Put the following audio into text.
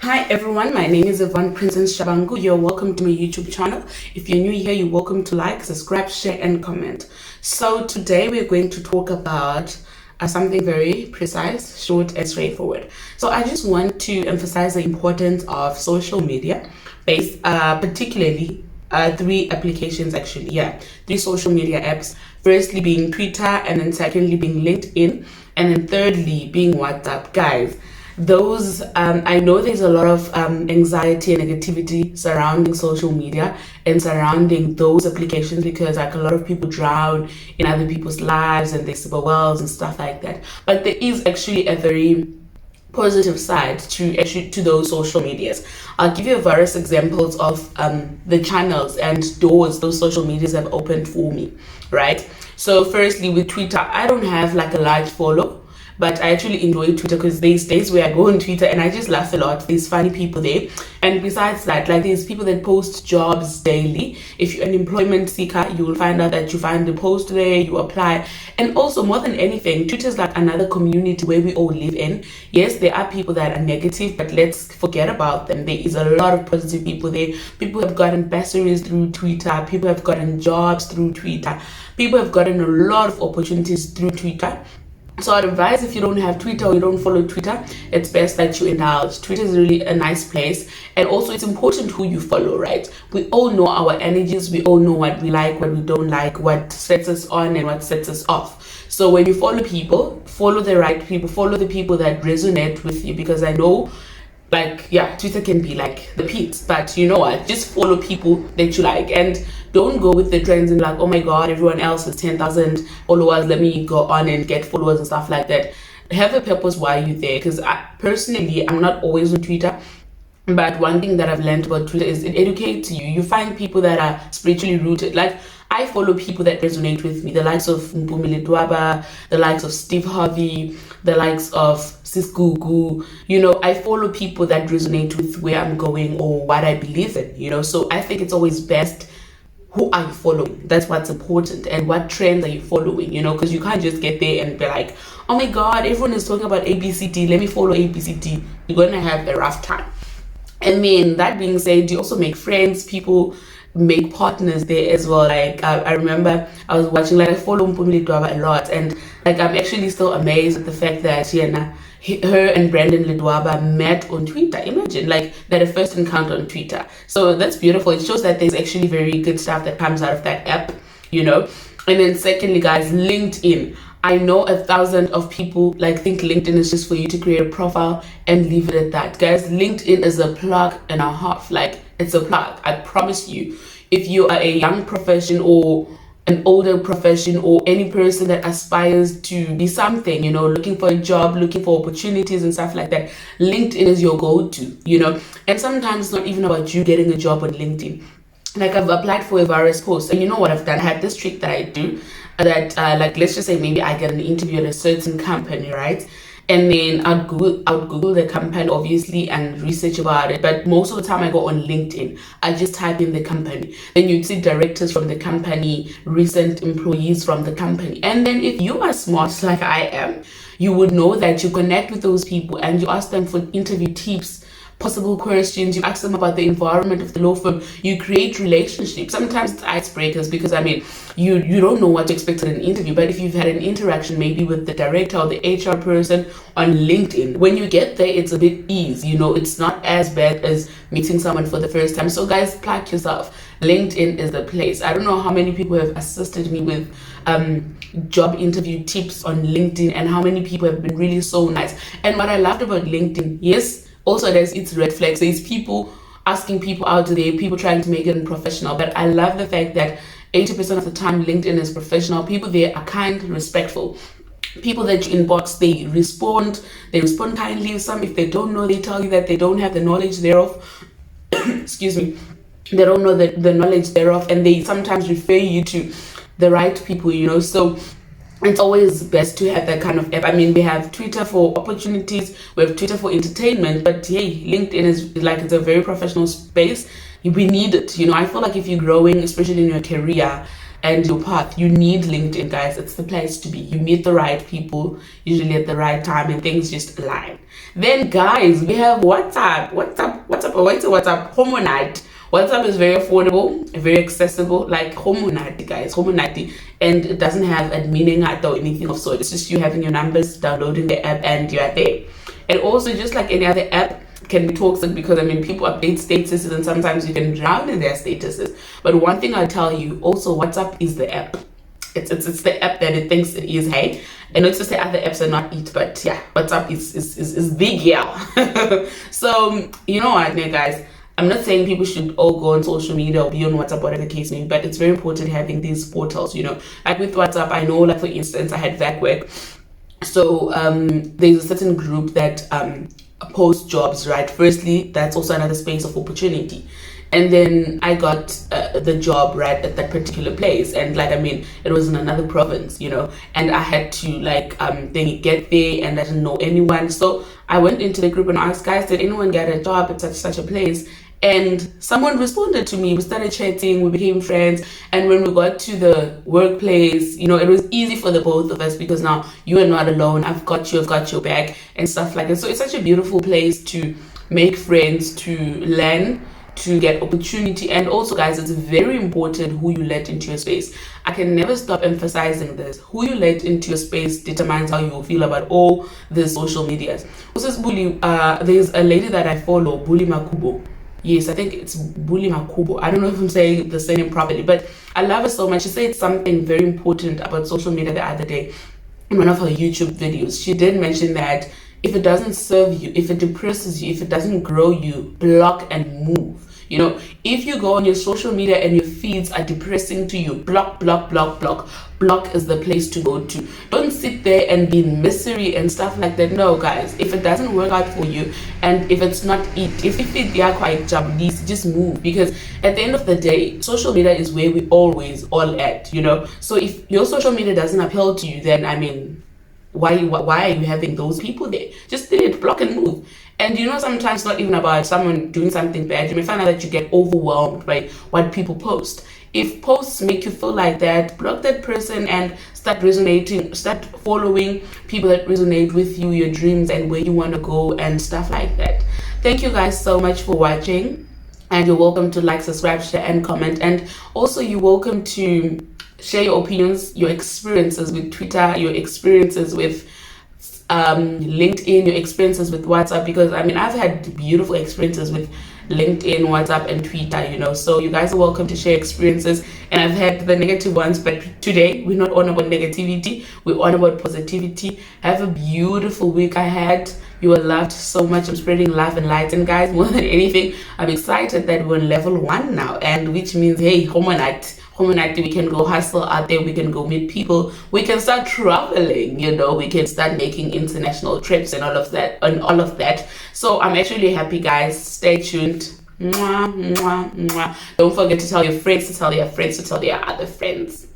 Hi everyone, my name is Yvonne Princess Shabangu. You're welcome to my YouTube channel. If you're new here, you're welcome to like, subscribe, share, and comment. So today we're going to talk about something very precise, short, and straightforward. So I just want to emphasize the importance of social media, based particularly three applications actually. Yeah, three social media apps. Firstly being Twitter, and then secondly being LinkedIn, and then thirdly being WhatsApp. Guys, those I know there's a lot of anxiety and negativity surrounding social media and surrounding those applications, because like a lot of people drown in other people's lives and they super wells and stuff like that. But there is actually a very positive side to those social medias. I'll give you various examples of the channels and doors those social medias have opened for me, right? So firstly, with Twitter, I don't have like a large follow, but I actually enjoy Twitter because there's days where I go on Twitter and I just laugh a lot. There's funny people there. And besides that, like there's people that post jobs daily. If you're an employment seeker, you will find out that you find the post there, you apply. And also, more than anything, Twitter is like another community where we all live in. Yes, there are people that are negative, but let's forget about them. There is a lot of positive people there. People have gotten bursaries through Twitter. People have gotten jobs through Twitter. People have gotten a lot of opportunities through Twitter. So I'd advise, if you don't have Twitter or you don't follow Twitter, it's best that you indulge. Twitter is really a nice place. And also it's important who you follow, right? We all know our energies. We all know what we like, what we don't like, what sets us on and what sets us off. So when you follow people, follow the right people, follow the people that resonate with you, because I know, like, yeah, Twitter can be like the pits, but you know what, just follow people that you like, and don't go with the trends and like, oh my god, everyone else has 10,000 followers, let me go on and get followers and stuff like that. Have a purpose why you're there, because personally, I'm not always on Twitter. But one thing that I've learned about Twitter is it educates you. You find people that are spiritually rooted. Like, I follow people that resonate with me, the likes of Mpumi Ledwaba, the likes of Steve Harvey, the likes of Sis Gugu. You know, I follow people that resonate with where I'm going or what I believe in, you know. So I think it's always best, who are you following? That's what's important. And what trends are you following, you know, because you can't just get there and be like, oh my god, everyone is talking about ABCD, let me follow ABCD. You're going to have a rough time. And then that being said, you also make friends, people make partners there as well. Like I remember I was watching, like I follow Mpumi Ledwaba a lot, and like I'm actually still amazed at the fact that her and Brandon Ledwaba met on Twitter. Imagine, like, they had a first encounter on Twitter. So that's beautiful. It shows that there's actually very good stuff that comes out of that app, you know. And then secondly, guys, LinkedIn. I know 1,000 of people like think LinkedIn is just for you to create a profile and leave it at that. Guys, LinkedIn is a plug and a half. Like, it's a plug. I promise you. If you are a young profession or an older profession or any person that aspires to be something, you know, looking for a job, looking for opportunities and stuff like that, LinkedIn is your go-to, you know. And sometimes it's not even about you getting a job on LinkedIn. Like, I've applied for a various posts, and you know what I've done? I had this trick that I do, that like, let's just say maybe I get an interview at a certain company, right? And then I'd Google the company, obviously, and research about it. But most of the time I go on LinkedIn. I just type in the company. Then you'd see directors from the company, recent employees from the company. And then if you are smart like I am, you would know that you connect with those people and you ask them for interview tips, possible questions, you ask them about the environment of the law firm, you create relationships. Sometimes it's icebreakers, because I mean, you don't know what to expect in an interview, but if you've had an interaction maybe with the director or the HR person on LinkedIn, when you get there, it's a bit easy, you know. It's not as bad as meeting someone for the first time. So guys, plug yourself. LinkedIn is the place. I don't know how many people have assisted me with job interview tips on LinkedIn, and how many people have been really so nice. And what I loved about LinkedIn, yes, also there's its red flags. There's people asking people out there, people trying to make it unprofessional. But I love the fact that 80% of the time LinkedIn is professional. People there are kind, respectful. People that you inbox, they respond kindly. Some, if they don't know, they tell you that they don't have the knowledge thereof. Excuse me. They don't know the knowledge thereof, and they sometimes refer you to the right people, you know. So it's always best to have that kind of app. I mean, we have Twitter for opportunities, we have Twitter for entertainment, but hey, LinkedIn is like, it's a very professional space. We need it, you know. I feel like if you're growing, especially in your career, and your path, you need LinkedIn, guys. It's the place to be. You meet the right people, usually at the right time, and things just align. Then, guys, we have WhatsApp. WhatsApp, Homo Night. WhatsApp is very affordable, very accessible, like Homo Night, guys, Homo Night, and it doesn't have admin or anything of sort. It's just you having your numbers, downloading the app, and you're there. And also, just like any other app, can be toxic because I mean people update statuses and sometimes you can drown in their statuses. But one thing I'll tell you, also WhatsApp is the app. It's the app that it thinks it is, hey. And not to say other apps are not it, but yeah, WhatsApp is big, yeah. So you know what, guys, I'm not saying people should all go on social media or be on WhatsApp, whatever the case may be, but it's very important having these portals, you know. Like with WhatsApp, I know, like for instance, I had VacWork. So there's a certain group that post jobs, right? Firstly, that's also another space of opportunity. And then I got the job right at that particular place, and like I mean it was in another province, you know, and I had to like then get there and I didn't know anyone. So I went into the group and asked, guys, did anyone get a job at such a place? And someone responded to me. We started chatting, we became friends, and when we got to the workplace, you know, it was easy for the both of us because now you are not alone. I've got your back and stuff like that. So it's such a beautiful place to make friends, to learn, to get opportunity. And also, guys, it's very important who you let into your space. I can never stop emphasizing this. Who you let into your space determines how you will feel about all the social medias. Also, there's a lady that I follow, Bully Makubo. Yes, I think it's Bully Makubo. I don't know if I'm saying the surname properly, but I love her so much. She said something very important about social media the other day in one of her YouTube videos. She did mention that if it doesn't serve you, if it depresses you, if it doesn't grow you, block and move. You know, if you go on your social media and your feeds are depressing to you, block. Block is the place to go to. Don't sit there and be in misery and stuff like that. No, guys, if it doesn't work out for you and if it's not it, if they are quite jablis, just move. Because at the end of the day, social media is where we always all at, you know. So if your social media doesn't appeal to you, then I mean, why are you having those people there? Just delete, block and move. And you know, sometimes it's not even about someone doing something bad. You may find out that you get overwhelmed by what people post. If posts make you feel like that, block that person and start following people that resonate with you, your dreams and where you want to go and stuff like that. Thank you guys so much for watching, and you're welcome to like, subscribe, share and comment. And also you're welcome to share your opinions, your experiences with Twitter, your experiences with LinkedIn, your experiences with WhatsApp, because I mean I've had beautiful experiences with LinkedIn, WhatsApp and Twitter, you know. So you guys are welcome to share experiences, and I've had the negative ones, but today we're not on about negativity, we're on about positivity. Have a beautiful week ahead. You are loved so much. I'm spreading love and light, and guys, more than anything, I'm excited that we're on level 1 now, and which means, hey, Homo Night, we can go hustle out there, we can go meet people, we can start traveling, you know, we can start making international trips and all of that. So I'm actually happy, guys. Stay tuned. Mwah, mwah, mwah. Don't forget to tell your friends to tell their friends to tell their other friends.